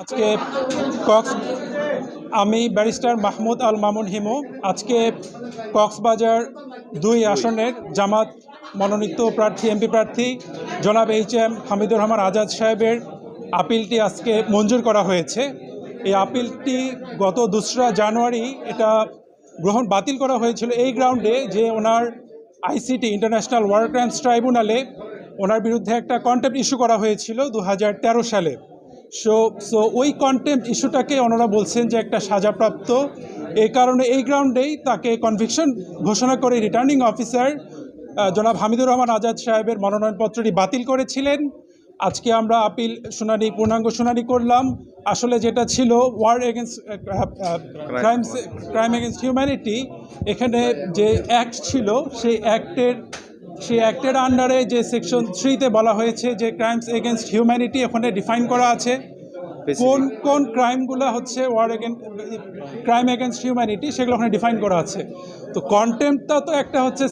আজকে কক্স আমি ব্যারিস্টার মাহমুদ আল মামুন হিমু আজকে কক্সবাজার ২ আসনের জামাত মনোনীত প্রার্থী এমপি প্রার্থী জনাব এইচ.এম. হামিদুর রহমান আজাদ সাহেবের আপিলটি আজকে মঞ্জুর করা হয়েছে। এই আপিলটি গত ২রা জানুয়ারি এটা বাতিল করা হয়েছিল এই গ্রাউন্ডে যে ওনার আইসিটি ইন্টারন্যাশনাল ওয়ার ক্রাইমস ট্রাইব্যুনালে ওনার বিরুদ্ধে একটা কন্টেম্প্ট ইস্যু করা হয়েছিল ২০১৩ সালে। সো ওই কন্টেম্প্ট ইস্যুটাকে ওনারা বলছেন যে একটা সাজাপ্রাপ্ত, এই কারণে এই গ্রাউন্ডেই তাকে কনভিকশন ঘোষণা করে রিটার্নিং অফিসার জনাব হামিদুর রহমান আজাদ সাহেবের মনোনয়নপত্রটি বাতিল করেছিলেন। আজকে আমরা আপিল পূর্ণাঙ্গ শুনানি করলাম। আসলে যেটা ছিল war against crime against humanity, এখানে যে অ্যাক্ট ছিল সেই অ্যাক্টের আন্ডারে যে সেকশন 3-তে বলা হয়েছে যে ক্রাইমস এগেনস্ট হিউম্যানিটি ওখানে ডিফাইন করা আছে কোন কোন ক্রাইমগুলো হচ্ছে ক্রাইম এগেনস্ট হিউম্যানিটি, সেগুলো ওখানে ডিফাইন করা আছে। তো কন্টেম্পটা তো একটা হচ্ছে